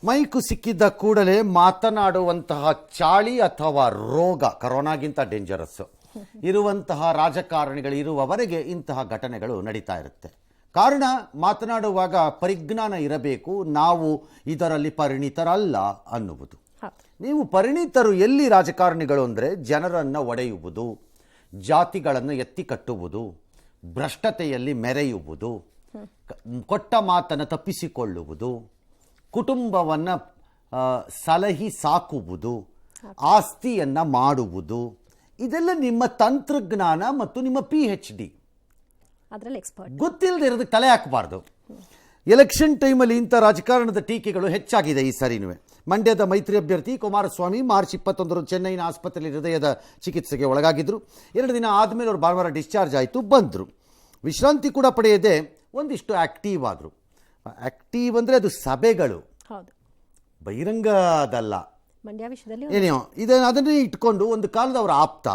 Mike ಸಿಕ್ಕಿದ್ದ ಕೂಡಲೇ ಮಾತನಾಡುವಂತಹ ಚಾಳಿ ಅಥವಾ ರೋಗ ಕರೋನಾಗಿಂತ ಡೇಂಜರಸ್ ಇರುವಂತಹ ರಾಜಕಾರಣಿಗಳು ಇರುವವರೆಗೆ ಇಂತಹ ಘಟನೆಗಳು ನಡೀತಾ ಇರುತ್ತೆ. ಕಾರಣ ಮಾತನಾಡುವಾಗ ಪರಿಜ್ಞಾನ ಇರಬೇಕು, ನಾವು ಇದರಲ್ಲಿ ಪರಿಣಿತರಲ್ಲ ಅನ್ನುವುದು. ನೀವು ಪರಿಣಿತರು ಎಲ್ಲಿ ರಾಜಕಾರಣಿಗಳು ಅಂದರೆ ಜನರನ್ನು ಒಡೆಯುವುದು, ಜಾತಿಗಳನ್ನು ಎತ್ತಿ ಕಟ್ಟುವುದು, ಭ್ರಷ್ಟತೆಯಲ್ಲಿ ಮೆರೆಯುವುದು, ಕೊಟ್ಟ ಮಾತನ್ನು ತಪ್ಪಿಸಿಕೊಳ್ಳುವುದು, ಕುಟುಂಬವನ್ನು ಸಲಹಿ ಸಾಕುವುದು, ಆಸ್ತಿಯನ್ನು ಮಾಡುವುದು, ಇದೆಲ್ಲ ನಿಮ್ಮ ತಂತ್ರಜ್ಞಾನ ಮತ್ತು ನಿಮ್ಮ PhD. ಗೊತ್ತಿಲ್ಲದೆ ಇರೋದಕ್ಕೆ ತಲೆ ಹಾಕಬಾರ್ದು. ಎಲೆಕ್ಷನ್ ಟೈಮಲ್ಲಿ ಇಂಥ ರಾಜಕಾರಣದ ಟೀಕೆಗಳು ಹೆಚ್ಚಾಗಿದೆ. ಈ ಸರಿನೂ ಮಂಡ್ಯದ ಮೈತ್ರಿ ಅಭ್ಯರ್ಥಿ ಕುಮಾರಸ್ವಾಮಿ ಮಾರ್ಚ್ 21 ಚೆನ್ನೈನ ಆಸ್ಪತ್ರೆಯಲ್ಲಿ ಹೃದಯದ ಚಿಕಿತ್ಸೆಗೆ ಒಳಗಾಗಿದ್ದರು. 2 ದಿನ ಆದಮೇಲೆ ಅವರು ಭಾನುವಾರ ಡಿಸ್ಚಾರ್ಜ್ ಆಯಿತು, ಬಂದರು. ವಿಶ್ರಾಂತಿ ಕೂಡ ಪಡೆಯದೆ ಒಂದಿಷ್ಟು ಆ್ಯಕ್ಟಿವ್ ಆದರು. ಆ್ಯಕ್ಟಿವ್ ಅಂದರೆ ಅದು ಸಭೆಗಳು, ಬಹಿರಂಗದಲ್ಲ. ಏನೇನೋ ಅದನ್ನೇ ಇಟ್ಕೊಂಡು ಒಂದು ಕಾಲದ ಅವರ ಆಪ್ತ,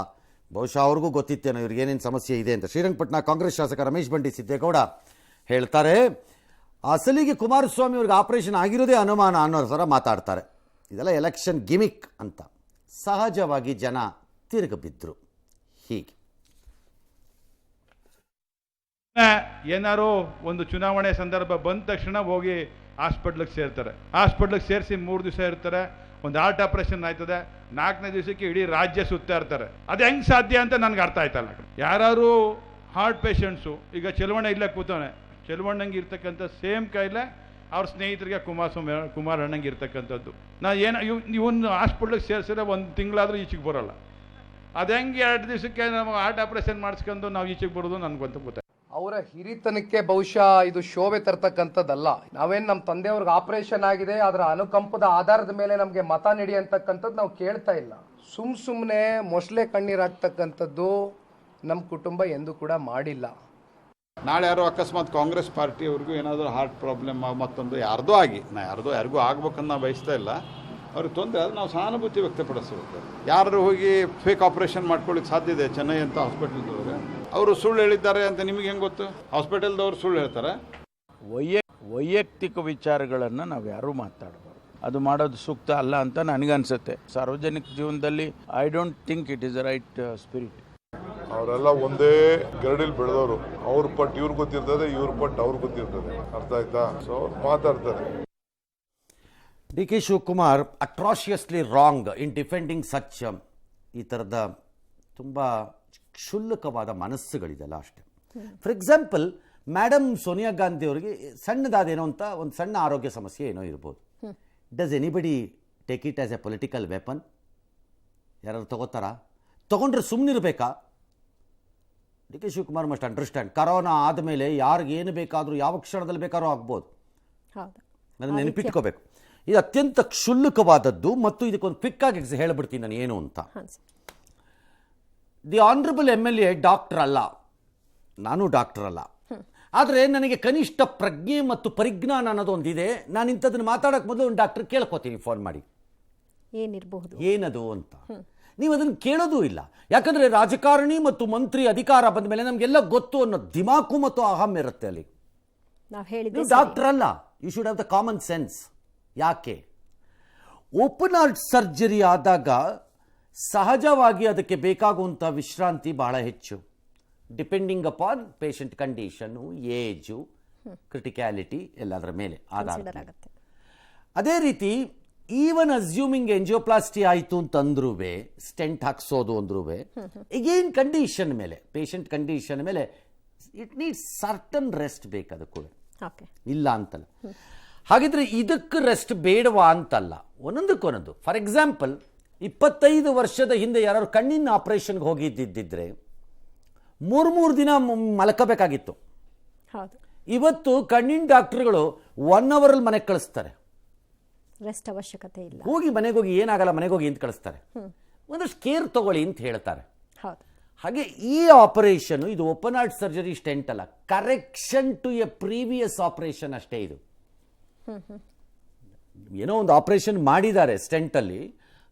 ಬಹುಶಃ ಅವ್ರಿಗೂ ಗೊತ್ತಿತ್ತೇನೋ ಇವ್ರಿಗೆ ಏನೇನು ಸಮಸ್ಯೆ ಇದೆ ಅಂತ. ಶ್ರೀರಂಗಪಟ್ಟಣ ಕಾಂಗ್ರೆಸ್ ಶಾಸಕ ರಮೇಶ್ ಬಂಡಿ ಸಿದ್ದೇಗೌಡ ಹೇಳ್ತಾರೆ, ಅಸಲಿಗೆ ಕುಮಾರಸ್ವಾಮಿ ಅವ್ರಿಗೆ ಆಪರೇಷನ್ ಆಗಿರೋದೇ ಅನುಮಾನ ಅನ್ನೋ ಥರ ಮಾತಾಡ್ತಾರೆ. ಇದೆಲ್ಲ ಎಲೆಕ್ಷನ್ ಗಿಮಿಕ್ ಅಂತ. ಸಹಜವಾಗಿ ಜನ ತಿರುಗಿಬಿದ್ರು. ಹೀಗೆ ಏನಾರು ಒಂದು ಚುನಾವಣೆ ಸಂದರ್ಭ ಬಂದ ತಕ್ಷಣ ಹೋಗಿ ಹಾಸ್ಪಿಟ್ಲಿಗೆ ಸೇರ್ತಾರೆ. ಹಾಸ್ಪಿಟ್ಲಿಗೆ ಸೇರಿಸಿ 3 ದಿವಸ ಇರ್ತಾರೆ. ಒಂದು ಹಾರ್ಟ್ ಆಪರೇಷನ್ ಆಯ್ತದೆ, 4ನೇ ದಿವಸಕ್ಕೆ ಇಡೀ ರಾಜ್ಯ ಸುತ್ತಾ ಇರ್ತಾರೆ. ಅದು ಹೆಂಗೆ ಸಾಧ್ಯ ಅಂತ ನನಗೆ ಅರ್ಥ ಆಯ್ತಲ್ಲ. ಯಾರು ಹಾರ್ಟ್ ಪೇಷಂಟ್ಸು, ಈಗ ಚೆಲುವಣ್ಣ ಇಲ್ಲೇ ಕೂತವನೆ, ಚೆಲುವಣ್ಣಂಗೆ ಇರ್ತಕ್ಕಂಥ ಸೇಮ್ ಕಾಯಿಲೆ ಅವ್ರ ಸ್ನೇಹಿತರಿಗೆ ಕುಮಾರಣ್ಣಂಗೆ ಇರ್ತಕ್ಕಂಥದ್ದು. ಇವನು ಹಾಸ್ಪಿಟ್ಲಿಗೆ ಸೇರಿಸಿದ್ರೆ 1 ತಿಂಗಳಾದರೂ ಈಚೆಗೆ ಬರೋಲ್ಲ. ಅದು ಹೆಂಗೆ 2 ದಿವಸಕ್ಕೆ ನಾವು ಹಾರ್ಟ್ ಆಪರೇಷನ್ ಮಾಡಿಸ್ಕೊಂಡು ನಾವು ಈಚೆಗೆ ಬರೋದು ನನಗಂತೂ ಗೊತ್ತಾಯ್ತು. ಅವರ ಹಿರಿತನಕ್ಕೆ ಬಹುಶಃ ಇದು ಶೋಭೆ ತರ್ತಕ್ಕಂಥದ್ದಲ್ಲ. ನಾವೇನು ನಮ್ಮ ತಂದೆಯವ್ರಿಗೆ ಆಪರೇಷನ್ ಆಗಿದೆ, ಅದರ ಅನುಕಂಪದ ಆಧಾರದ ಮೇಲೆ ನಮಗೆ ಮತ ನೀಡಿ ಅಂತಕ್ಕಂಥದ್ದು ನಾವು ಕೇಳ್ತಾ ಇಲ್ಲ. ಸುಮ್ಮನೆ ಮೊಸಳೆ ಕಣ್ಣೀರಾಗ್ತಕ್ಕಂಥದ್ದು ನಮ್ಮ ಕುಟುಂಬ ಎಂದೂ ಕೂಡ ಮಾಡಿಲ್ಲ. ನಾಳೆ ಯಾರೋ ಅಕಸ್ಮಾತ್ ಕಾಂಗ್ರೆಸ್ ಪಾರ್ಟಿಯವ್ರಿಗೂ ಏನಾದರೂ ಹಾರ್ಟ್ ಪ್ರಾಬ್ಲಮ್ ಮತ್ತೊಂದು ಯಾರ್ದೋ ಆಗಿ, ಯಾರಿಗೂ ಆಗ್ಬೇಕಂತ ನಾವು ಬಯಸ್ತಾ ಇಲ್ಲ, ಅವ್ರಿಗೆ ತೊಂದರೆ ಆದರೆ ನಾವು ಸಹಾನುಭೂತಿ ವ್ಯಕ್ತಪಡಿಸಬೇಕು. ಯಾರು ಹೋಗಿ ಫೇಕ್ ಆಪರೇಷನ್ ಮಾಡ್ಕೊಳ್ಳಿಕ್ಕೆ ಸಾಧ್ಯ ಇದೆ ಚೆನ್ನೈ ಅಂತ ಹಾಸ್ಪಿಟಲ್ದವ್ರೆ? ಅವರು ಸುಳ್ಳು ಹೇಳಿದ್ದಾರೆ ಅಂತ ನಿಮಗೆ ಹೆಂಗೆ ಗೊತ್ತು? ಹಾಸ್ಪಿಟಲ್ದವ್ರು ಸುಳ್ಳು ಹೇಳ್ತಾರೆ. ವೈಯಕ್ತಿಕ ವಿಚಾರಗಳನ್ನು ನಾವು ಯಾರೂ ಮಾತಾಡಬಾರ್ದು, ಅದು ಮಾಡೋದು ಸೂಕ್ತ ಅಲ್ಲ ಅಂತ ನನಗನ್ಸುತ್ತೆ. ಸಾರ್ವಜನಿಕ ಜೀವನದಲ್ಲಿ I don't think it is a right spirit. ಅವರೆಲ್ಲ ಒಂದೇ ಗರಡಿಲಿ ಬೆಳೆದವರು. ಅವ್ರ ಪಟ್ಟು ಇವ್ರಿಗೆ ಗೊತ್ತಿರ್ತದೆ, ಇವ್ರ ಪಟ್ಟು ಅವ್ರಿಗೆ ಗೊತ್ತಿರ್ತದೆ. ಅರ್ಥ ಆಯ್ತಾ? ಸೊ ಅವ್ರು ಮಾತಾಡ್ತಾರೆ. DK Shivakumar atrociously wrong in defending such ಈ ಥರದ ತುಂಬ ಕ್ಷುಲ್ಲಕವಾದ ಮನಸ್ಸುಗಳಿದೆಲ್ಲ ಅಷ್ಟೇ. For example, madam Sonia Gandhi ಅವರಿಗೆ ಸಣ್ಣದಾದೇನೋ ಅಂತ ಒಂದು ಸಣ್ಣ ಆರೋಗ್ಯ ಸಮಸ್ಯೆ ಏನೋ ಇರ್ಬೋದು. Does anybody take it as a political weapon? ಯಾರು ತಗೋತಾರಾ? ತೊಗೊಂಡ್ರೆ ಸುಮ್ಮನಿರಬೇಕಾ? DK Shivakumar must understand, corona ಆದಮೇಲೆ ಯಾರಿಗೆ ಏನು ಬೇಕಾದರೂ ಯಾವ ಕ್ಷಣದಲ್ಲಿ ಬೇಕಾದ್ರೂ ಆಗ್ಬೋದು. ಅದನ್ನು ನೆನಪಿಟ್ಕೋಬೇಕು. ಇದು ಅತ್ಯಂತ ಕ್ಷುಲ್ಲಕವಾದದ್ದು. ಮತ್ತು ಇದಕ್ಕೊಂದು ಕ್ವಿಕ್ಕಾಗಿ ಹೇಳಿಬಿಡ್ತೀನಿ ನಾನು ಏನು ಅಂತ. ದಿ ಆನರಬಲ್ MLA ಡಾಕ್ಟರ್ ಅಲ್ಲ, ನಾನು ಡಾಕ್ಟರ್ ಅಲ್ಲ, ಆದರೆ ನನಗೆ ಕನಿಷ್ಠ ಪ್ರಜ್ಞೆ ಮತ್ತು ಪರಿಜ್ಞಾನ ಅನ್ನೋದೊಂದಿದೆ. ನಾನು ಇಂಥದನ್ನು ಮಾತಾಡೋಕ್ಕೆ ಮೊದಲು ಒಂದು ಡಾಕ್ಟರ್ ಕೇಳ್ಕೊತೀನಿ ಫೋನ್ ಮಾಡಿ, ಏನಿರಬಹುದು ಏನದು ಅಂತ. ನೀವು ಅದನ್ನು ಕೇಳೋದೂ ಇಲ್ಲ. ಯಾಕಂದರೆ ರಾಜಕಾರಣಿ ಮತ್ತು ಮಂತ್ರಿ ಅಧಿಕಾರ ಬಂದ ಮೇಲೆ ನಮಗೆಲ್ಲ ಗೊತ್ತು ಅನ್ನೋ ದಿಮಾಕು ಮತ್ತು ಅಹಂ ಇರುತ್ತೆ. ಅಲ್ಲಿ ನೀವು ಡಾಕ್ಟರ್ ಅಲ್ಲ, you should have the common sense. ಯಾಕೆ? ಓಪನ್ ಹಾರ್ಟ್ ಸರ್ಜರಿ ಆದಾಗ ಸಹಜವಾಗಿ ಅದಕ್ಕೆ ಬೇಕಾಗುವಂಥ ವಿಶ್ರಾಂತಿ ಬಹಳ ಹೆಚ್ಚು, depending upon patient condition, age, criticality ಎಲ್ಲದರ ಮೇಲೆ ಆಧಾರ. ಅದೇ ರೀತಿ ಈವನ್ ಅಸ್ಯೂಮಿಂಗ್ ಎಂಜಿಯೋಪ್ಲಾಸ್ಟಿ ಆಯಿತು ಅಂತಂದ್ರೂ, ಸ್ಟೆಂಟ್ ಹಾಕ್ಸೋದು ಅಂದ್ರೂ ಎಗೇನ್ ಕಂಡೀಷನ್ ಮೇಲೆ, ಪೇಷಂಟ್ ಕಂಡೀಷನ್ ಮೇಲೆ ಇಟ್ ನೀಡ್ಸ್ ಸರ್ಟನ್ ರೆಸ್ಟ್ ಬೇಕು ಕೂಡ, ಇಲ್ಲ ಅಂತಲ್ಲ. ಹಾಗಿದ್ರೆ ಇದಕ್ಕೆ ರೆಸ್ಟ್ ಬೇಡವಾ ಅಂತಲ್ಲ, ಒಂದೊಂದಕ್ಕೊಂದೊಂದು. ಫಾರ್ ಎಕ್ಸಾಂಪಲ್, 25 ವರ್ಷದ ಹಿಂದೆ ಯಾರು ಕಣ್ಣಿನ ಆಪರೇಷನ್ಗೆ ಹೋಗಿದ್ದಿದ್ರೆ 3 ದಿನ ಮಲ್ಕೋಬೇಕಾಗಿತ್ತು. ಇವತ್ತು ಕಣ್ಣಿನ ಡಾಕ್ಟರ್ಗಳು 1 ಅವರಲ್ಲಿ ಮನೆಗೆ ಕಳಿಸ್ತಾರೆ. ರೆಸ್ಟ್ ಅವಶ್ಯಕತೆ ಇಲ್ಲ. ಹೋಗಿ ಮನೆಗೆ ಹೋಗಿ ಏನಾಗಲ್ಲ, ಮನೆಗೆ ಹೋಗಿ ಅಂತ ಕಳಿಸ್ತಾರೆ. ಒಂದಷ್ಟು ಕೇರ್ ತಗೊಳ್ಳಿ ಅಂತ ಹೇಳ್ತಾರೆ. ಹಾಗೆ ಈ ಆಪರೇಷನ್, ಇದು ಓಪನ್ ಹಾರ್ಟ್ ಸರ್ಜರಿ ಸ್ಟೆಂಟ್ ಅಲ್ಲ, correction to a previous operation ಅಷ್ಟೇ. ಇದು ಏನೋ ಒಂದು ಆಪರೇಷನ್ ಮಾಡಿದ್ದಾರೆ ಸ್ಟೆಂಟಲ್ಲಿ,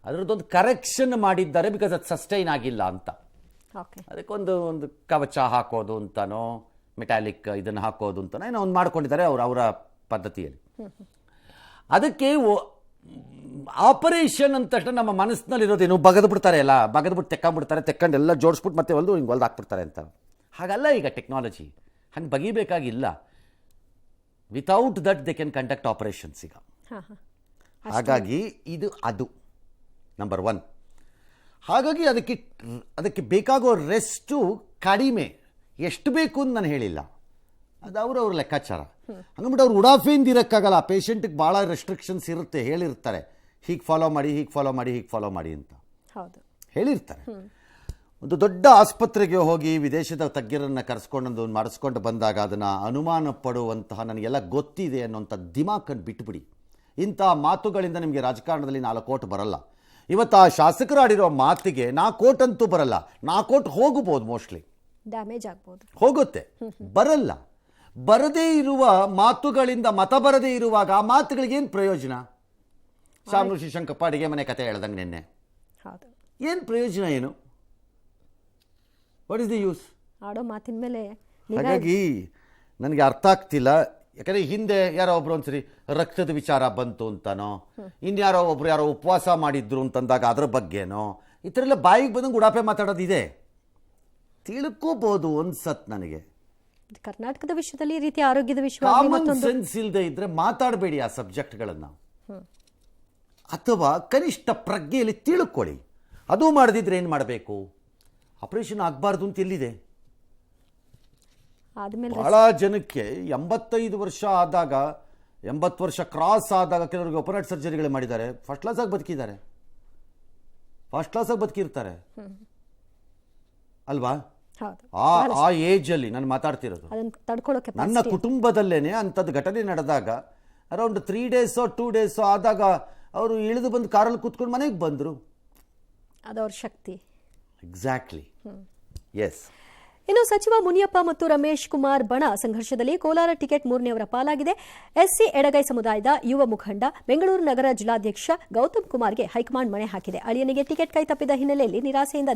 ಅದರದ್ದೊಂದು ಕರೆಕ್ಷನ್ ಮಾಡಿದ್ದಾರೆ, ಬಿಕಾಸ್ ಅದು ಸಸ್ಟೈನ್ ಆಗಿಲ್ಲ ಅಂತ. ಅದಕ್ಕೊಂದು ಕವಚ ಹಾಕೋದು ಅಂತನೋ, ಮೆಟಾಲಿಕ್ ಇದನ್ನು ಹಾಕೋದು ಅಂತನೋ ಏನೋ ಒಂದು ಮಾಡ್ಕೊಂಡಿದ್ದಾರೆ ಅವರ ಪದ್ಧತಿಯಲ್ಲಿ. ಅದಕ್ಕೆ ಆಪರೇಷನ್ ಅಂದ ತಕ್ಷಣ ನಮ್ಮ ಮನಸ್ಸಿನಲ್ಲಿರೋದೇನು ಬಗದು ಬಿಡ್ತಾರೆ, ಎಲ್ಲ ಬಗದ್ಬಿಟ್ಟು ತೆಕ್ಕೊಂಡ್ಬಿಡ್ತಾರೆ, ತೆಕ್ಕೊಂಡು ಎಲ್ಲ ಜೋಡಿಸ್ಬಿಟ್ಟು ಮತ್ತೆ ಹಿಂಗೆ ಹೊಲ್ದು ಹಾಕ್ಬಿಡ್ತಾರೆ ಅಂತ. ಹಾಗಲ್ಲ ಈಗ ಟೆಕ್ನಾಲಜಿ, ಹಂಗೆ ಬಗಿಬೇಕಾಗಿಲ್ಲ. Without that they can conduct operations ಈಗ. ಹಾಗಾಗಿ ಇದು ಅದು ನಂಬರ್ 1. ಹಾಗಾಗಿ ಅದಕ್ಕೆ ಬೇಕಾಗೋ ರೆಸ್ಟು ಕಡಿಮೆ, ಎಷ್ಟು ಬೇಕು ಅಂತ ನಾನು ಹೇಳಿಲ್ಲ, ಅದು ಅವ್ರ ಲೆಕ್ಕಾಚಾರ. ಹಂಗಂದ್ಬಿಟ್ಟು ಅವ್ರು ಉಡಾಫೆಯಿಂದ ಇರೋಕ್ಕಾಗಲ್ಲ. ಪೇಷಂಟಿಗೆ ಭಾಳ ರೆಸ್ಟ್ರಿಕ್ಷನ್ಸ್ ಇರುತ್ತೆ, ಹೇಳಿರ್ತಾರೆ ಹೀಗೆ ಫಾಲೋ ಮಾಡಿ, ಹೀಗೆ ಫಾಲೋ ಮಾಡಿ, ಹೀಗೆ ಫಾಲೋ ಮಾಡಿ ಅಂತ ಹೇಳಿರ್ತಾರೆ. ಒಂದು ದೊಡ್ಡ ಆಸ್ಪತ್ರೆಗೆ ಹೋಗಿ ವಿದೇಶದ ತಜ್ಞರನ್ನು ಕರೆಸ್ಕೊಂಡು ಮಾಡಿಸ್ಕೊಂಡು ಬಂದಾಗ ಅದನ್ನು ಅನುಮಾನ ಪಡುವಂತಹ ನನಗೆಲ್ಲ ಗೊತ್ತಿದೆ ಅನ್ನೋಂಥ ದಿಮಾಕನ್ನು ಬಿಟ್ಬಿಡಿ. ಇಂಥ ಮಾತುಗಳಿಂದ ನಿಮಗೆ ರಾಜಕಾರಣದಲ್ಲಿ 4 ಕೋಟಿ ಬರಲ್ಲ. ಇವತ್ತು ಆ ಶಾಸಕರು ಆಡಿರೋ ಮಾತಿಗೆ 4 ಕೋಟಿ ಅಂತೂ ಬರಲ್ಲ. 4 ಕೋಟಿ ಹೋಗ್ಬೋದು, ಮೋಸ್ಟ್ಲಿ ಡ್ಯಾಮೇಜ್ ಆಗ್ಬೋದು, ಹೋಗುತ್ತೆ, ಬರಲ್ಲ. ಬರದೇ ಇರುವ ಮಾತುಗಳಿಂದ ಮತ ಬರದೇ ಇರುವಾಗ ಆ ಮಾತುಗಳಿಗೇನು ಪ್ರಯೋಜನ? ಶಾಮನು ಶಿಶಂಕಪ್ಪ ಅಡಿಗೆ ಮನೆ ಕತೆ ಹೇಳ್ದಂಗೆ ನಿನ್ನೆ, ಏನು ಪ್ರಯೋಜನ, ಏನು? What is the use? ಆಡೋ ಮಾತಿನ ಮೇಲೆ ಹಾಗಾಗಿ ನನಗೆ ಅರ್ಥ ಆಗ್ತಿಲ್ಲ. ಯಾಕಂದರೆ ಹಿಂದೆ ಯಾರೋ ಒಬ್ರು ಒಂದ್ಸರಿ ರಕ್ತದ ವಿಚಾರ ಬಂತು ಅಂತಾನೋ, ಇನ್ಯಾರೋ ಒಬ್ರು ಯಾರೋ ಉಪವಾಸ ಮಾಡಿದ್ರು ಅಂತಂದಾಗ ಅದ್ರ ಬಗ್ಗೆನೋ, ಈ ಥರ ಎಲ್ಲ ಬಾಯಿಗೆ ಬಂದಂಗೆ ಉಡಾಪೆ ಮಾತಾಡೋದಿದೆ. ತಿಳ್ಕೋಬೋದು ಅನ್ಸತ್ ನನಗೆ. ಕರ್ನಾಟಕದ ವಿಷಯದಲ್ಲಿ ಈ ರೀತಿ ಆರೋಗ್ಯದ ಕಾಮನ್ ಸೆನ್ಸ್ ಇಲ್ಲದೆ ಇದ್ರೆ ಮಾತಾಡಬೇಡಿ ಆ ಸಬ್ಜೆಕ್ಟ್ಗಳನ್ನು, ಅಥವಾ ಕನಿಷ್ಠ ಪ್ರಜ್ಞೆಯಲ್ಲಿ ತಿಳ್ಕೊಳ್ಳಿ. ಅದು ಮಾಡದಿದ್ರೆ ಏನು ಮಾಡಬೇಕು? ಆಪರೇಷನ್ ಆಗಬಾರ್ದು ಅಂತ ಎಲ್ಲಿದೆ? ಬಹಳ ಜನಕ್ಕೆ 85 ವರ್ಷ ಆದಾಗ, 80 ವರ್ಷ ಕ್ರಾಸ್ ಆದಾಗ ಕೆಲವರಿಗೆ ಓಪನ್ ಹಾರ್ಟ್ ಸರ್ಜರಿಗಳೇ ಮಾಡಿದ್ದಾರೆ, ಫಸ್ಟ್ ಕ್ಲಾಸಾಗಿ ಬದುಕಿದ್ದಾರೆ, ಫಸ್ಟ್ ಕ್ಲಾಸಾಗಿ ಬದುಕಿರ್ತಾರೆ ಅಲ್ವಾ? ಆ ಏಜಲ್ಲಿ ನಾನು ಮಾತಾಡ್ತಿರೋದು. ನನ್ನ ಕುಟುಂಬದಲ್ಲೇನೆ ಅಂಥದ್ದು ಘಟನೆ ನಡೆದಾಗ ಅರೌಂಡ್ 3 days 2 days ಆದಾಗ ಅವರು ಇಳಿದು ಬಂದು ಕಾರಲ್ಲಿ ಕೂತ್ಕೊಂಡು ಮನೆಗೆ ಬಂದರು. ಅದವ್ರ ಶಕ್ತಿ. Exactly, yes. ಇನ್ನು ಸಚಿವ ಮುನಿಯಪ್ಪ ಮತ್ತು ರಮೇಶ್ ಕುಮಾರ್ ಬಣ ಸಂಘರ್ಷದಲ್ಲಿ ಕೋಲಾರ ಟಿಕೆಟ್ 3ನೇಯವರ ಪಾಲಾಗಿದೆ. ಎಸ್ಸಿ ಎಡಗೈ ಸಮುದಾಯದ ಯುವ ಮುಖಂಡ ಬೆಂಗಳೂರು ನಗರ ಜಿಲ್ಲಾಧ್ಯಕ್ಷ ಗೌತಮ್ ಕುಮಾರ್ಗೆ ಹೈಕಮಾಂಡ್ ಮಣೆ ಹಾಕಿದೆ. ಅಳಿಯನಿಗೆ ಟಿಕೆಟ್ ಕೈ ತಪ್ಪಿದ ಹಿನ್ನೆಲೆಯಲ್ಲಿ ನಿರಾಸೆಯಿಂದ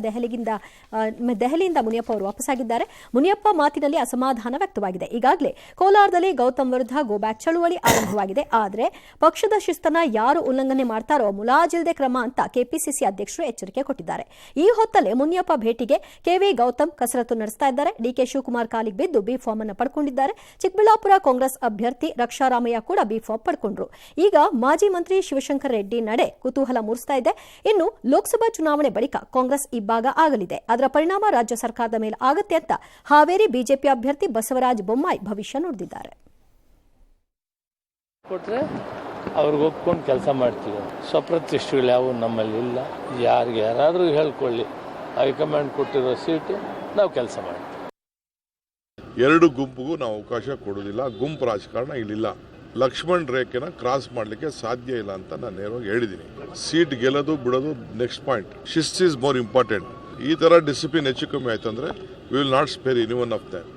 ದೆಹಲಿಯಿಂದ ಮುನಿಯಪ್ಪ ಅವರು ವಾಪಸ್ಸಾಗಿದ್ದಾರೆ. ಮುನಿಯಪ್ಪ ಮಾತಿನಲ್ಲಿ ಅಸಮಾಧಾನ ವ್ಯಕ್ತವಾಗಿದೆ. ಈಗಾಗಲೇ ಕೋಲಾರದಲ್ಲಿ ಗೌತಮ್ ವಿರುದ್ಧ ಗೋಬ್ಯಾಕ್ ಚಳುವಳಿ ಆರಂಭವಾಗಿದೆ. ಆದರೆ ಪಕ್ಷದ ಶಿಸ್ತನ್ನ ಯಾರು ಉಲ್ಲಂಘನೆ ಮಾಡ್ತಾರೋ ಮುಲಾಜಿಲ್ದೆ ಕ್ರಮ ಅಂತ ಕೆಪಿಸಿಸಿ ಅಧ್ಯಕ್ಷರು ಎಚ್ಚರಿಕೆ ಕೊಟ್ಟಿದ್ದಾರೆ. ಈ ಹೊತ್ತಲ್ಲೇ ಮುನಿಯಪ್ಪ ಭೇಟಿಗೆ ಕೆವಿ ಗೌತಮ್ ಕಸರತ್ತು ನಡೆಸಿದ್ದಾರೆ. ಡಿಕೆ ಶಿವಕುಮಾರ್ ಕಾಲಿಗೆ ಬಿದ್ದು ಬಿ ಫಾರ್ಮ್ ಅನ್ನು ಪಡ್ಕೊಂಡಿದ್ದಾರೆ. ಚಿಕ್ಕಬಳ್ಳಾಪುರ ಕಾಂಗ್ರೆಸ್ ಅಭ್ಯರ್ಥಿ ರಕ್ಷಾರಾಮಯ್ಯ ಕೂಡ ಬಿ ಫಾರ್ಮ್ ಪಡ್ಕೊಂಡ್ರು. ಈಗ ಮಾಜಿ ಮಂತ್ರಿ ಶಿವಶಂಕರ್ ರೆಡ್ಡಿ ನಡೆ ಕುತೂಹಲ ಮೂಡಿಸ್ತಾ ಇದೆ. ಇನ್ನು ಲೋಕಸಭಾ ಚುನಾವಣೆ ಬಳಿಕ ಕಾಂಗ್ರೆಸ್ ಇಬ್ಬಾಗ ಆಗಲಿದೆ. ಅದರ ಪರಿಣಾಮ ರಾಜ್ಯ ಸರ್ಕಾರದ ಮೇಲೆ ಆಗತ್ತೆ ಅಂತ ಹಾವೇರಿ ಬಿಜೆಪಿ ಅಭ್ಯರ್ಥಿ ಬಸವರಾಜ ಬೊಮ್ಮಾಯಿ ಭವಿಷ್ಯ ನುಡಿದಿದ್ದಾರೆ. ಕೊಟ್ರೆ ಅವ್ರಿಗೆ ಒಪ್ಕೊಂಡು ಕೆಲಸ ಮಾಡ್ತೀವಿ. ಸ್ವಪ್ರತಿಷ್ಠೆಗಳು ಯಾವ ನಮ್ಮಲ್ಲಿ ಇಲ್ಲ. ಯಾರಾದರೂ ಹೇಳ್ಕೊಳ್ಳಿ, ಹೈಕಮಾಂಡ್ ಕೊಟ್ಟಿರೋ ಸೀಟು ನಾವು ಕೆಲಸ ಮಾಡ್ತೀವಿ. 2 ಗುಂಪಿಗೂ ನಾವು ಅವಕಾಶ ಕೊಡೋದಿಲ್ಲ. ಗುಂಪು ರಾಜಕಾರಣ ಇಲ್ಲಿಲ್ಲ. ಲಕ್ಷ್ಮಣ್ ರೇಖೆನ ಕ್ರಾಸ್ ಮಾಡಲಿಕ್ಕೆ ಸಾಧ್ಯ ಇಲ್ಲ ಅಂತ ನಾನು ನೇರವಾಗಿ ಹೇಳಿದ್ದೀನಿ. ಸೀಟ್ ಗೆಲ್ಲೋದು ಬಿಡೋದು next point. Schist is more important. ಈ ಥರ ಡಿಸಿಪ್ಲಿನ್ ಹೆಚ್ಚು ಕಮ್ಮಿ ಆಯ್ತು ಅಂದರೆ we will not spare any one of them.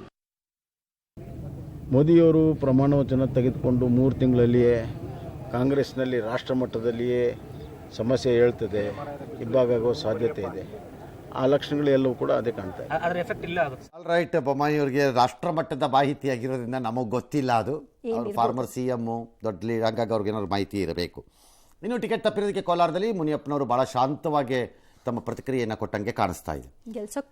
ಮೋದಿಯವರು ಪ್ರಮಾಣ ವಚನ ತೆಗೆದುಕೊಂಡು 3 ತಿಂಗಳಲ್ಲಿಯೇ ಕಾಂಗ್ರೆಸ್ನಲ್ಲಿ ರಾಷ್ಟ್ರ ಮಟ್ಟದಲ್ಲಿಯೇ ಸಮಸ್ಯೆ ಹೇಳ್ತದೆ, ಇಬ್ಬಾಗೋ ಸಾಧ್ಯತೆ ಇದೆ. ಆ ಲಕ್ಷಣಗಳು ಎಲ್ಲವೂ ಕೂಡ ಅದೇ ಕಾಣ್ತಾ ಇದೆ. ಆಲ್ ರೈಟ್, ಬೊಮ್ಮಾಯಿ ಅವರಿಗೆ ರಾಷ್ಟ್ರ ಮಟ್ಟದ ಮಾಹಿತಿ ಆಗಿರೋದ್ರಿಂದ ನಮಗೆ ಗೊತ್ತಿಲ್ಲ. ಅದು ಅವರು ಫಾರ್ಮರ್ CM ದೊಡ್ಡ ಲೀಡ್, ಹಾಗಾಗಿ ಅವ್ರಿಗೆ ಏನಾದ್ರು ಮಾಹಿತಿ ಇರಬೇಕು. ಇನ್ನು ಟಿಕೆಟ್ ತಪ್ಪಿರೋದಕ್ಕೆ ಕೋಲಾರದಲ್ಲಿ ಮುನಿಯಪ್ಪನವರು ಬಹಳ ಶಾಂತವಾಗಿ ತಮ್ಮ ಪ್ರತಿಕ್ರಿಯೆಯನ್ನು ಕೊಟ್ಟಂಗೆ ಕಾಣಿಸ್ತಾ ಇದೆ.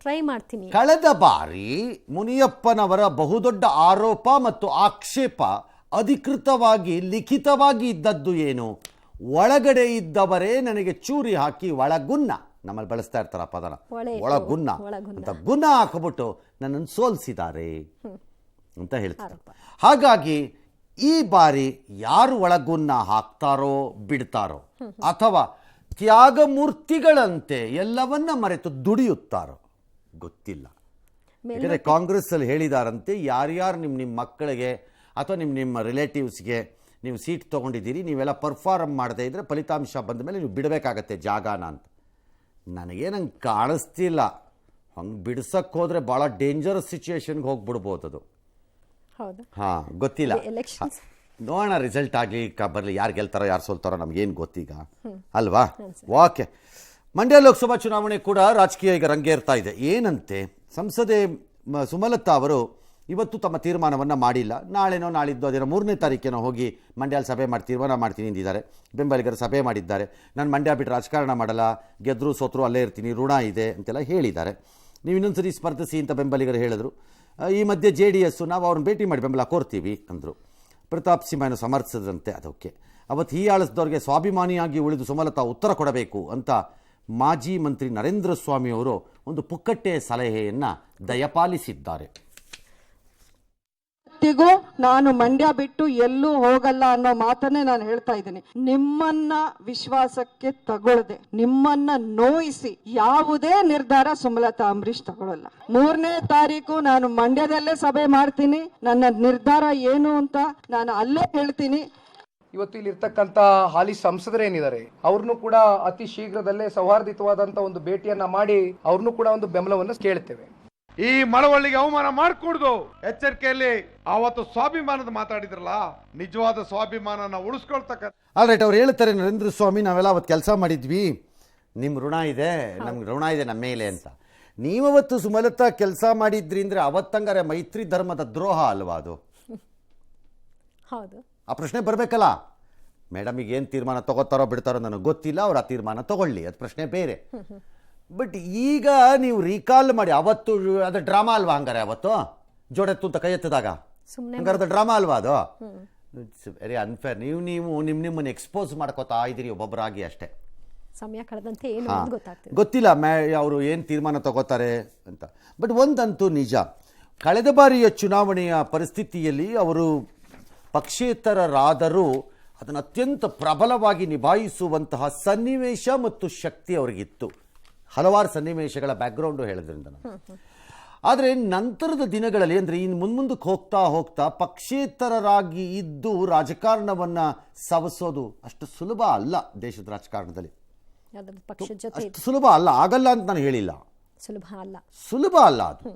ಟ್ರೈ ಮಾಡ್ತೀನಿ. ಕಳೆದ ಬಾರಿ ಮುನಿಯಪ್ಪನವರ ಬಹುದೊಡ್ಡ ಆರೋಪ ಮತ್ತು ಆಕ್ಷೇಪ ಅಧಿಕೃತವಾಗಿ ಲಿಖಿತವಾಗಿ ಇದ್ದದ್ದು ಏನು? ಒಳಗಡೆ ಇದ್ದವರೇ ನನಗೆ ಚೂರಿ ಹಾಕಿ ಒಳಗುನ್ನ, ನಮ್ಮಲ್ಲಿ ಬಳಸ್ತಾ ಇರ್ತಾರ ಪದನ, ಒಳಗುನ್ನ ಅಂತ ಗುನ್ನ ಹಾಕಿಬಿಟ್ಟು ನನ್ನನ್ನು ಸೋಲಿಸಿದ್ದಾರೆ ಅಂತ ಹೇಳ್ತಾರೆ. ಹಾಗಾಗಿ ಈ ಬಾರಿ ಯಾರು ಒಳಗುನ್ನ ಹಾಕ್ತಾರೋ ಬಿಡ್ತಾರೋ, ಅಥವಾ ತ್ಯಾಗಮೂರ್ತಿಗಳಂತೆ ಎಲ್ಲವನ್ನ ಮರೆತು ದುಡಿಯುತ್ತಾರೋ ಗೊತ್ತಿಲ್ಲ. ಯಾಕಂದರೆ ಕಾಂಗ್ರೆಸ್ ಅಲ್ಲಿ ಹೇಳಿದಾರಂತೆ, ಯಾರ್ಯಾರು ನಿಮ್ಮ ಮಕ್ಕಳಿಗೆ ಅಥವಾ ನಿಮ್ಮ ರಿಲೇಟಿವ್ಸ್ಗೆ ನೀವು ಸೀಟ್ ತೊಗೊಂಡಿದ್ದೀರಿ, ನೀವೆಲ್ಲ ಪರ್ಫಾರ್ಮ್ ಮಾಡದೇ ಇದ್ದರೆ ಫಲಿತಾಂಶ ಬಂದ ಮೇಲೆ ನೀವು ಬಿಡಬೇಕಾಗತ್ತೆ ಜಾಗನ ಅಂತ. ನನಗೇನಂಗೆ ಕಾಣಿಸ್ತಿಲ್ಲ. ಹಂಗೆ ಬಿಡ್ಸಕ್ಕೆ ಹೋದರೆ ಭಾಳ ಡೇಂಜರಸ್ ಸಿಚುವೇಶನ್ಗೆ ಹೋಗ್ಬಿಡ್ಬೋದು ಅದು. ಹಾಂ, ಗೊತ್ತಿಲ್ಲ. ನೋಡೋಣ, ರಿಸಲ್ಟ್ ಆಗಲಿ ಬರಲಿ, ಯಾರು ಗೆಲ್ತಾರೋ ಯಾರು ಸೋಲ್ತಾರೋ ನಮಗೇನು ಗೊತ್ತೀಗ ಅಲ್ವಾ? ಓಕೆ. ಮಂಡ್ಯ ಲೋಕಸಭಾ ಚುನಾವಣೆ ಕೂಡ ರಾಜಕೀಯ ಈಗ ರಂಗೇರ್ತಾ ಇದೆ. ಏನಂತೆ, ಸಂಸದೆ ಸುಮಲತಾ ಅವರು ಇವತ್ತು ತಮ್ಮ ತೀರ್ಮಾನವನ್ನು ಮಾಡಿಲ್ಲ. ನಾಳೆನೋ ನಾಳಿದ್ದು ಅದೇನೋ 3ನೇ ತಾರೀಕೇನೋ ಹೋಗಿ ಮಂಡ್ಯಲ್ಲಿ ಸಭೆ ಮಾಡಿ ತೀರ್ಮಾನ ಮಾಡ್ತೀನಿ ಅಂದಿದ್ದಾರೆ. ಬೆಂಬಲಿಗರು ಸಭೆ ಮಾಡಿದ್ದಾರೆ. ನಾನು ಮಂಡ್ಯ ಬಿಟ್ಟು ರಾಜಕಾರಣ ಮಾಡಲ್ಲ, ಗೆದ್ದರೂ ಸೋತರೂ ಅಲ್ಲೇ ಇರ್ತೀನಿ, ಋಣ ಇದೆ ಅಂತೆಲ್ಲ ಹೇಳಿದ್ದಾರೆ. ನೀವು ಇನ್ನೊಂದು ಸರಿ ಸ್ಪರ್ಧಿಸಿ ಅಂತ ಬೆಂಬಲಿಗರು ಹೇಳಿದ್ರು. ಈ ಮಧ್ಯೆ JDS ನಾವು ಅವ್ರನ್ನ ಭೇಟಿ ಮಾಡಿ ಬೆಂಬಲ ಕೋರ್ತೀವಿ ಅಂದರು. ಪ್ರತಾಪ್ ಸಿಂಹನ ಸಮರ್ಥಿಸಿದ್ರಂತೆ. ಅದಕ್ಕೆ ಅವತ್ತು ಹೀಯಾಳಿಸಿದವ್ರಿಗೆ ಸ್ವಾಭಿಮಾನಿಯಾಗಿ ಉಳಿದು ಸುಮಲತಾ ಉತ್ತರ ಕೊಡಬೇಕು ಅಂತ ಮಾಜಿ ಮಂತ್ರಿ ನರೇಂದ್ರ ಸ್ವಾಮಿ ಅವರು ಒಂದು ಪುಕ್ಕಟ್ಟೆ ಸಲಹೆಯನ್ನು ದಯಪಾಲಿಸಿದ್ದಾರೆ. ನಾನು ಮಂಡ್ಯ ಬಿಟ್ಟು ಎಲ್ಲೂ ಹೋಗಲ್ಲ ಅನ್ನೋ ಮಾತನ್ನೇ ನಾನು ಹೇಳ್ತಾ ಇದ್ದೀನಿ. ನಿಮ್ಮನ್ನ ವಿಶ್ವಾಸಕ್ಕೆ ತಗೊಳ್ಳದೆ, ನಿಮ್ಮನ್ನ ನೋಯಿಸಿ ಯಾವುದೇ ನಿರ್ಧಾರ ಸುಮಲತಾ ಅಂಬರೀಶ್ ತಗೊಳ್ಳಲ್ಲ. 3ನೇ ತಾರೀಕು ನಾನು ಮಂಡ್ಯದಲ್ಲೇ ಸಭೆ ಮಾಡ್ತೀನಿ. ನನ್ನ ನಿರ್ಧಾರ ಏನು ಅಂತ ನಾನು ಅಲ್ಲೇ ಹೇಳ್ತೀನಿ. ಇವತ್ತು ಇಲ್ಲಿ ಇರ್ತಕ್ಕಂಥ ಹಾಲಿ ಸಂಸದರೇನಿದ್ದಾರೆ ಅವ್ರನ್ನೂ ಕೂಡ ಅತಿ ಶೀಘ್ರದಲ್ಲೇ ಸೌಹಾರ್ದಿತವಾದಂತ ಒಂದು ಭೇಟಿಯನ್ನ ಮಾಡಿ ಅವ್ರನ್ನೂ ಕೂಡ ಒಂದು ಬೆಂಬಲವನ್ನು ಕೇಳ್ತೇವೆ. ಈ ಮಳವಳ್ಳಿಗೆ ಅವಮಾನ ಮಾಡ್ಕೊಡ್ದು ಎಚ್ಚರಿಕೆಯಲ್ಲಿ ಅವತ್ತು ಸ್ವಾಭಿಮಾನದ ಮಾತಾಡಿದ್ರಲ್ಲ, ನಿಜವಾದ ಸ್ವಾಭಿಮಾನನ ಉಳಿಸ್ಕೊಳ್ತಕ್ಕ. ಆಲ್ರೈಟ್, ಅವ್ರು ಹೇಳ್ತಾರೆ ನರೇಂದ್ರ ಸ್ವಾಮಿ ನಾವೆಲ್ಲ ಅವತ್ತು ಕೆಲಸ ಮಾಡಿದ್ವಿ, ನಿಮ್ಮ ಋಣ ಇದೆ, ನಮ್ಗೆ ಋಣ ಇದೆ ನಮ್ಮ ಮೇಲೆ ಅಂತ. ನೀವವತ್ತು ಸುಮಲತಾ ಕೆಲಸ ಮಾಡಿದ್ರಿ ಅಂದರೆ ಅವತ್ತಂಗಾರೆ ಮೈತ್ರಿ ಧರ್ಮದ ದ್ರೋಹ ಅಲ್ವಾ ಅದು? ಹೌದು, ಆ ಪ್ರಶ್ನೆ ಬರಬೇಕಲ್ಲ. ಮೇಡಮ್ ಈಗ ಏನು ತೀರ್ಮಾನ ತಗೋತಾರೋ ಬಿಡ್ತಾರೋ ನನಗೆ ಗೊತ್ತಿಲ್ಲ, ಅವ್ರು ಆ ತೀರ್ಮಾನ ತಗೊಳ್ಳಿ, ಅದು ಪ್ರಶ್ನೆ ಬೇರೆ. ಬಟ್ ಈಗ ನೀವು ರೀಕಾಲ್ ಮಾಡಿ, ಅವತ್ತು ಅದು ಡ್ರಾಮಾ ಅಲ್ವಾ ಹಂಗಾರೆ? ಅವತ್ತು ಜೋಡೆತ್ತು ಅಂತ ಕೈ ಎತ್ತಿದಾಗ ಹಂಗಾರೆ ಅದು ಡ್ರಾಮಾ ಅಲ್ವಾ ಅದು? It's very unfair. ನಿಮ್ಮನ್ನು ಎಕ್ಸ್ಪೋಸ್ ಮಾಡ್ಕೋತಾ ಇದ್ದೀರಿ ಒಬ್ಬೊಬ್ಬರಾಗಿ ಅಷ್ಟೇ. ಸಮಯ ಕಳೆದಂತೆ ಏನು ಗೊತ್ತಾಗ್ತದೆ ಗೊತ್ತಿಲ್ಲ ಅವರು ಏನು ತೀರ್ಮಾನ ತಗೋತಾರೆ ಅಂತ. ಬಟ್ ಒಂದಂತೂ ನಿಜ, ಕಳೆದ ಬಾರಿಯ ಚುನಾವಣೆಯ ಪರಿಸ್ಥಿತಿಯಲ್ಲಿ ಅವರು ಪಕ್ಷೇತರರಾದರೂ ಅದನ್ನು ಅತ್ಯಂತ ಪ್ರಬಲವಾಗಿ ನಿಭಾಯಿಸುವಂತಹ ಸನ್ನಿವೇಶ ಮತ್ತು ಶಕ್ತಿ ಅವರಿಗಿತ್ತು. ಹಲವಾರು ಸನ್ನಿವೇಶಗಳ ಬ್ಯಾಕ್ಗ್ರೌಂಡು ಹೇಳೋದ್ರಿಂದ ನಾನು. ಆದರೆ ನಂತರದ ದಿನಗಳಲ್ಲಿ ಅಂದರೆ ಇನ್ನು ಮುಂದಕ್ಕೆ ಹೋಗ್ತಾ ಹೋಗ್ತಾ ಪಕ್ಷೇತರರಾಗಿ ಇದ್ದು ರಾಜಕಾರಣವನ್ನು ಸವಸೋದು ಅಷ್ಟು ಸುಲಭ ಅಲ್ಲ. ದೇಶದ ರಾಜಕಾರಣದಲ್ಲಿ ಅಷ್ಟು ಸುಲಭ ಅಲ್ಲ, ಆಗಲ್ಲ ಅಂತ ನಾನು ಹೇಳಿಲ್ಲ, ಸುಲಭ ಅಲ್ಲ. ಅದು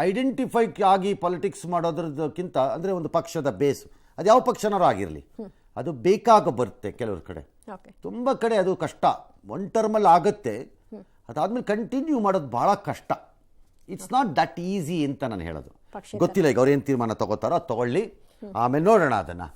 ಐಡೆಂಟಿಫೈ ಆಗಿ ಪಾಲಿಟಿಕ್ಸ್ ಮಾಡೋದ್ರದಕ್ಕಿಂತ ಅಂದರೆ ಒಂದು ಪಕ್ಷದ ಬೇಸ್, ಅದು ಯಾವ ಪಕ್ಷನಾರು ಆಗಿರಲಿ, ಅದು ಬೇಕಾಗ ಬರುತ್ತೆ. ಕೆಲವ್ರ ಕಡೆ, ತುಂಬ ಕಡೆ ಅದು ಕಷ್ಟ. ಒನ್ ಟರ್ಮಲ್ಲಿ ಆಗುತ್ತೆ, ಅದಾದ್ಮೇಲೆ ಕಂಟಿನ್ಯೂ ಮಾಡೋದು ಭಾಳ ಕಷ್ಟ. ಇಟ್ಸ್ ನಾಟ್ ದಟ್ ಈಸಿ ಅಂತ ನಾನು ಹೇಳೋದು. ಗೊತ್ತಿಲ್ಲ ಈಗ ಅವ್ರು ಏನು ತೀರ್ಮಾನ ತಗೋತಾರೋ ಅದು ತಗೊಳ್ಳಿ, ಆಮೇಲೆ ನೋಡೋಣ ಅದನ್ನು.